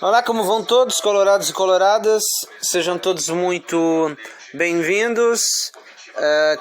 Olá, como vão todos, colorados e coloradas? Sejam todos muito bem-vindos.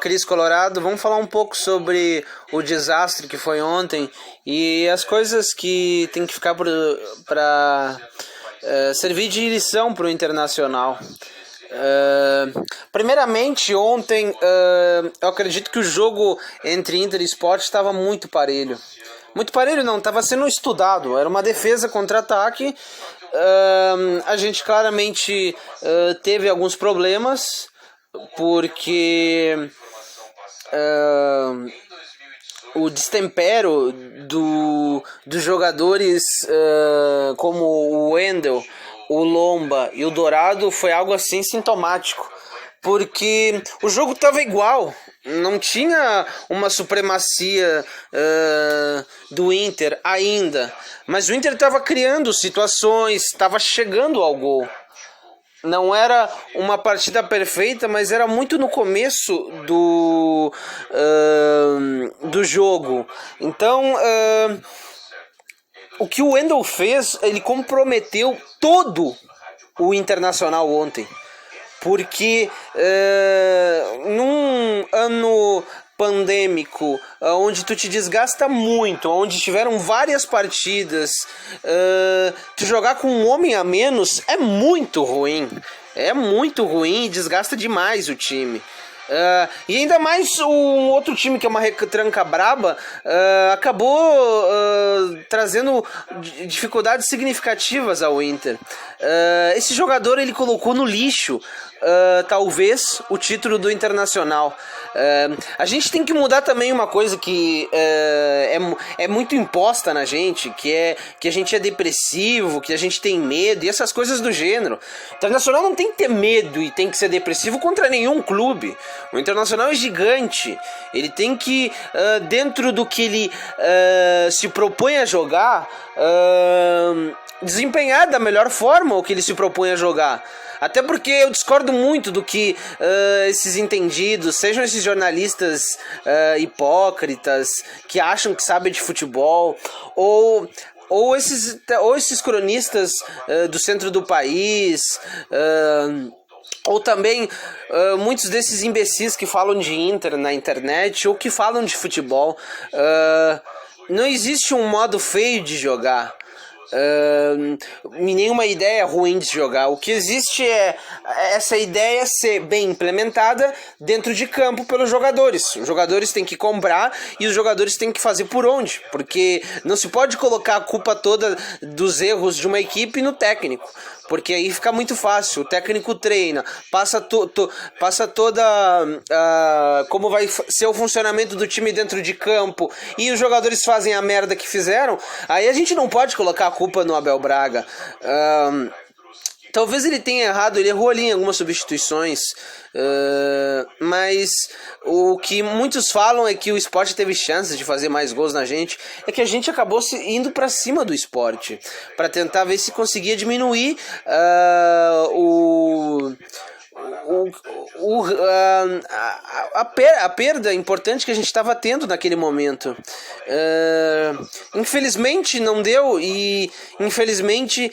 Cris Colorado, vamos falar um pouco sobre o desastre que foi ontem e as coisas que tem que ficar para servir de lição para o Internacional. Primeiramente, ontem eu acredito que o jogo entre Inter e Sport estava muito parelho. Muito parelho não, estava sendo estudado. Era uma defesa contra-ataque. A gente claramente teve alguns problemas, porque o destempero dos jogadores como o Wendel, o Lomba e o Dourado foi algo assim sintomático, porque o jogo estava igual, não tinha uma supremacia do Inter ainda, mas o Inter estava criando situações, estava chegando ao gol. Não era uma partida perfeita, mas era muito no começo do jogo. Então, o que o Wendel fez, ele comprometeu todo o Internacional ontem. Porque num ano pandêmico, onde tu te desgasta muito, onde tiveram várias partidas, tu jogar com um homem a menos é muito ruim. É muito ruim e desgasta demais o time. E ainda mais um outro time que é uma retranca braba acabou trazendo dificuldades significativas ao Inter. Esse jogador ele colocou no lixo talvez o título do Internacional. A gente tem que mudar também uma coisa que é muito imposta na gente, que a gente é depressivo, que a gente tem medo e essas coisas do gênero. O Internacional não tem que ter medo e tem que ser depressivo contra nenhum clube. O Internacional é gigante. Ele tem que, dentro do que ele se propõe a jogar, desempenhar da melhor forma o que ele se propõe a jogar. Até porque eu discordo muito do que esses entendidos, sejam esses jornalistas hipócritas, que acham que sabem de futebol, ou esses cronistas do centro do país, ou também muitos desses imbecis que falam de Inter na internet, ou que falam de futebol. Não existe um modo feio de jogar. Nenhuma ideia ruim de jogar. O que existe é essa ideia ser bem implementada dentro de campo pelos jogadores. Os jogadores têm que comprar e os jogadores têm que fazer por onde, porque não se pode colocar a culpa toda dos erros de uma equipe no técnico, porque aí fica muito fácil. O técnico treina, passa toda como vai ser o funcionamento do time dentro de campo e os jogadores fazem a merda que fizeram. Aí a gente não pode colocar a culpa no Abel Braga. Talvez ele tenha errado, ele errou ali em algumas substituições, mas o que muitos falam é que o Sport teve chances de fazer mais gols na gente, é que a gente acabou indo para cima do Sport, para tentar ver se conseguia diminuir a perda importante que a gente estava tendo naquele momento. Infelizmente não deu, e infelizmente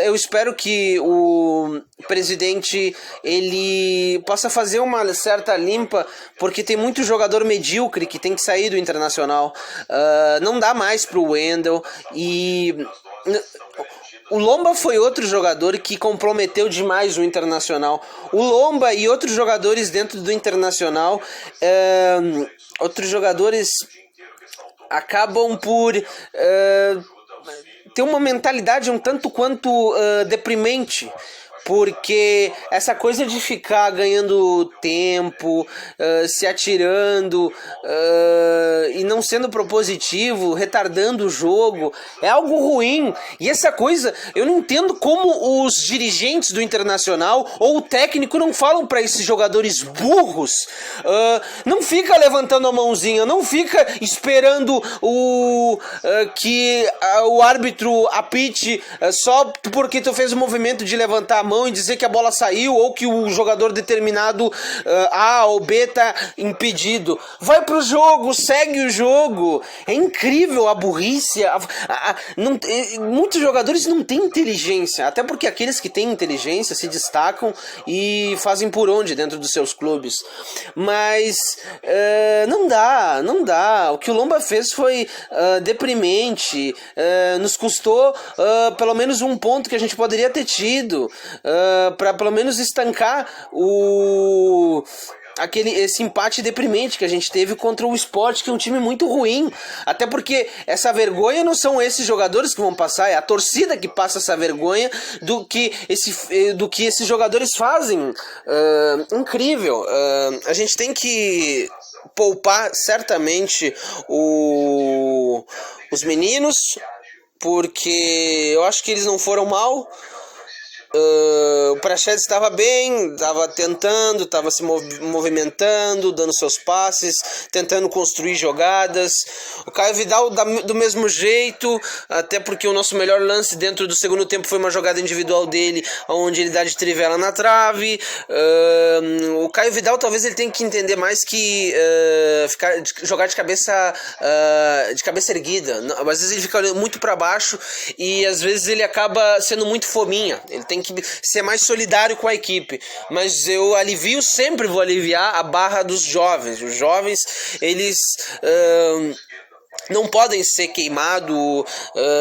eu espero que o presidente ele possa fazer uma certa limpa, porque tem muito jogador medíocre que tem que sair do Internacional. Não dá mais pro Wendel, e o Lomba foi outro jogador que comprometeu demais o Internacional. O Lomba e outros jogadores dentro do Internacional, outros jogadores acabam por ter uma mentalidade um tanto quanto deprimente. Porque essa coisa de ficar ganhando tempo, se atirando e não sendo propositivo, retardando o jogo, é algo ruim. E essa coisa, eu não entendo como os dirigentes do Internacional ou o técnico não falam para esses jogadores burros. Não fica levantando a mãozinha, não fica esperando que o árbitro apite só porque tu fez o movimento de levantar a mão. mão e dizer que a bola saiu ou que o jogador determinado A ou B tá impedido. Vai pro jogo, segue o jogo. É incrível a burrice. Muitos jogadores não têm inteligência, até porque aqueles que têm inteligência se destacam e fazem por onde dentro dos seus clubes. Mas não dá. O que o Lomba fez foi deprimente. Nos custou pelo menos um ponto que a gente poderia ter tido para pelo menos estancar esse empate deprimente que a gente teve contra o Sport, que é um time muito ruim. Até porque essa vergonha não são esses jogadores que vão passar, é a torcida que passa essa vergonha do que esses jogadores fazem. Incrível. A gente tem que poupar certamente os meninos, porque eu acho que eles não foram mal. O Praxedes estava bem, estava tentando, estava se movimentando, dando seus passes, tentando construir jogadas. O Caio Vidal do mesmo jeito, até porque o nosso melhor lance dentro do segundo tempo foi uma jogada individual dele, onde ele dá de trivela na trave. O Caio Vidal talvez ele tenha que entender mais que jogar de cabeça erguida. Às vezes ele fica muito para baixo e às vezes ele acaba sendo muito fominha. Ele tem que ser mais solidário com a equipe, mas eu sempre vou aliviar a barra dos jovens. Os jovens, eles não podem ser queimados,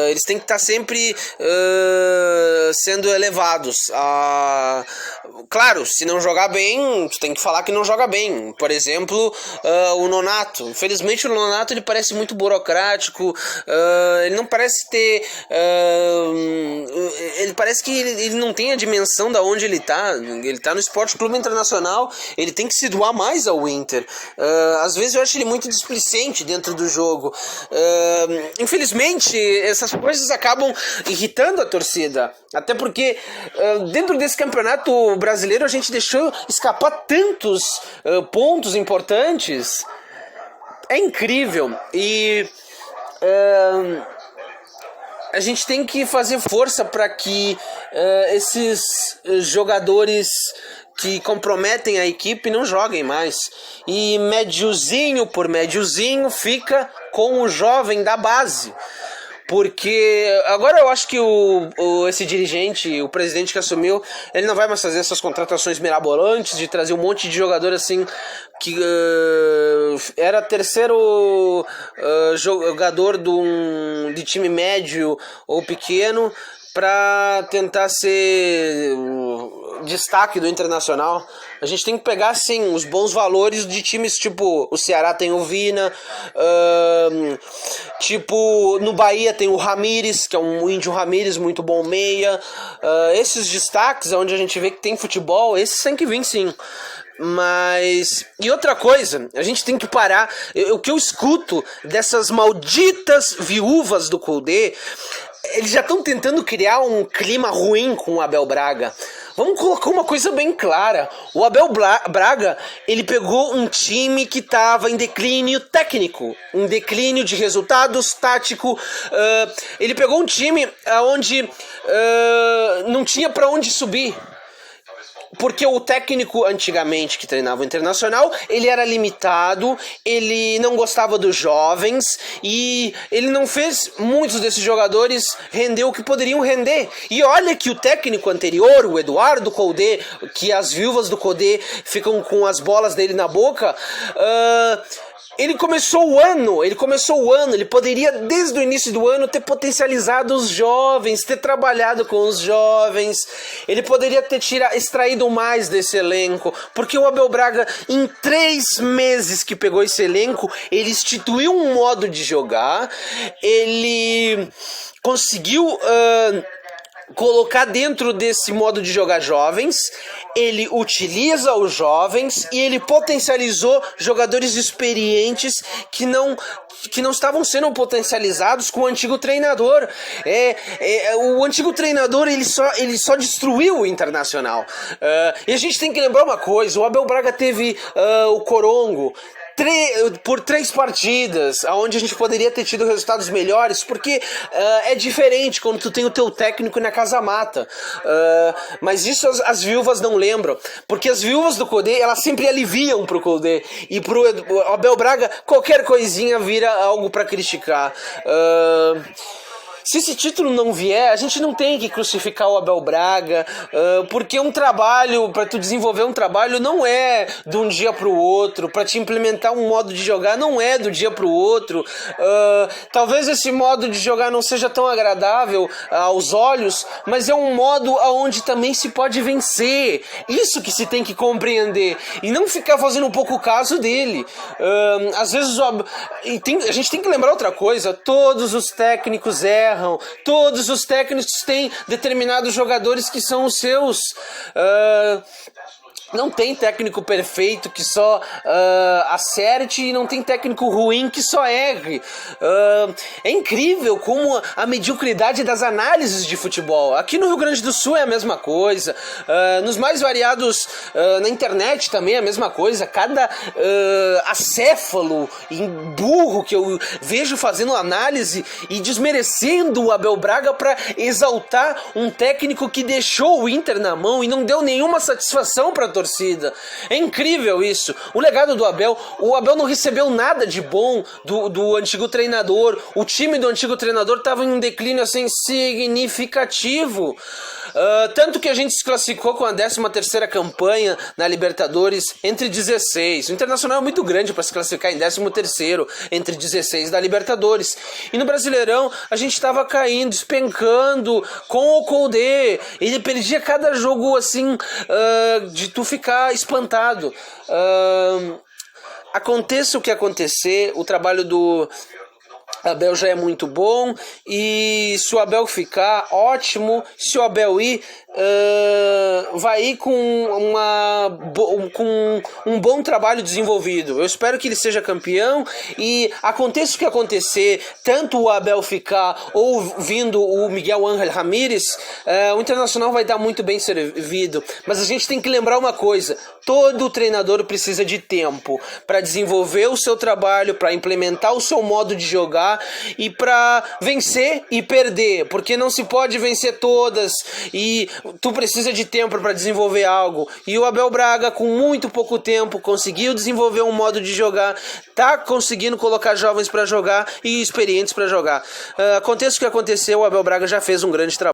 eles têm que estar sempre sendo elevados. Claro, se não jogar bem, tu tem que falar que não joga bem. Por exemplo, o Nonato. Infelizmente o Nonato ele parece muito burocrático, ele não parece ter... ele parece que ele não tem a dimensão da onde ele tá. Ele tá no Esporte Clube Internacional, ele tem que se doar mais ao Inter. Às vezes eu acho ele muito displicente dentro do jogo. Infelizmente essas coisas acabam irritando a torcida, até porque dentro desse campeonato brasileiro a gente deixou escapar tantos pontos importantes. É incrível. E a gente tem que fazer força para que esses jogadores que comprometem a equipe não joguem mais. E médiozinho por médiozinho fica com o jovem da base. Porque agora eu acho que esse dirigente, o presidente que assumiu, ele não vai mais fazer essas contratações mirabolantes de trazer um monte de jogador assim que era terceiro jogador de time médio ou pequeno para tentar ser destaque do Internacional. A gente tem que pegar, assim, os bons valores de times, tipo, o Ceará tem o Vina, tipo, no Bahia tem o Ramires, que é um índio Ramires, muito bom meia. Esses destaques, onde a gente vê que tem futebol, esses tem que vir, sim. Mas... E outra coisa, a gente tem que parar. O que eu escuto dessas malditas viúvas do Kudê, eles já estão tentando criar um clima ruim com o Abel Braga. Vamos colocar uma coisa bem clara. O Abel Braga, ele pegou um time que estava em declínio técnico, em declínio de resultados tático. Ele pegou um time onde não tinha para onde subir. Porque o técnico antigamente que treinava o Internacional, ele era limitado, ele não gostava dos jovens e ele não fez muitos desses jogadores render o que poderiam render. E olha que o técnico anterior, o Eduardo Kudê, que as viúvas do Kudê ficam com as bolas dele na boca, ele começou o ano, ele poderia desde o início do ano ter potencializado os jovens, ter trabalhado com os jovens, ele poderia ter extraído mais desse elenco, porque o Abel Braga, em 3 meses que pegou esse elenco, ele instituiu um modo de jogar, ele conseguiu colocar dentro desse modo de jogar jovens, ele utiliza os jovens e ele potencializou jogadores experientes que não estavam sendo potencializados com o antigo treinador. O antigo treinador ele só destruiu o Internacional. E a gente tem que lembrar uma coisa, o Abel Braga teve o Corongo, por 3 partidas, onde a gente poderia ter tido resultados melhores, porque é diferente quando tu tem o teu técnico na casa mata. Mas isso as viúvas não lembram, porque as viúvas do Cudê, elas sempre aliviam pro Cudê, e pro Abel Braga, qualquer coisinha vira algo pra criticar. Se esse título não vier, a gente não tem que crucificar o Abel Braga, porque um trabalho, para tu desenvolver um trabalho, não é de um dia para o outro, para te implementar um modo de jogar, não é do dia para o outro. Talvez esse modo de jogar não seja tão agradável aos olhos, mas é um modo onde também se pode vencer. Isso que se tem que compreender, e não ficar fazendo um pouco caso dele. Às vezes a gente tem que lembrar outra coisa: todos os técnicos erram, todos os técnicos têm determinados jogadores que são os seus. Não tem técnico perfeito que só acerte, e não tem técnico ruim que só erre. É incrível como a mediocridade das análises de futebol. Aqui no Rio Grande do Sul é a mesma coisa. Nos mais variados, na internet também é a mesma coisa. Cada acéfalo e burro que eu vejo fazendo análise e desmerecendo o Abel Braga para exaltar um técnico que deixou o Inter na mão e não deu nenhuma satisfação para a torcida. É incrível isso. O legado do Abel, o Abel não recebeu nada de bom do antigo treinador. O time do antigo treinador estava em um declínio assim significativo. Tanto que a gente se classificou com a 13ª campanha na Libertadores entre 16. O Internacional é muito grande para se classificar em 13º entre 16 da Libertadores. E no Brasileirão a gente estava caindo, despencando com o Cudê. Ele perdia cada jogo assim, de tu ficar espantado. Aconteça o que acontecer, o trabalho do Abel já é muito bom, e se o Abel ficar, ótimo. Se o Abel ir, vai ir com um bom trabalho desenvolvido. Eu espero que ele seja campeão, e aconteça o que acontecer, tanto o Abel ficar ou vindo o Miguel Ángel Ramírez, o Internacional vai dar muito bem servido. Mas a gente tem que lembrar uma coisa: todo treinador precisa de tempo para desenvolver o seu trabalho, para implementar o seu modo de jogar e para vencer e perder, porque não se pode vencer todas, e tu precisa de tempo para desenvolver algo. E o Abel Braga, com muito pouco tempo, conseguiu desenvolver um modo de jogar, tá conseguindo colocar jovens para jogar e experientes para jogar. Aconteça o que aconteceu, o Abel Braga já fez um grande trabalho.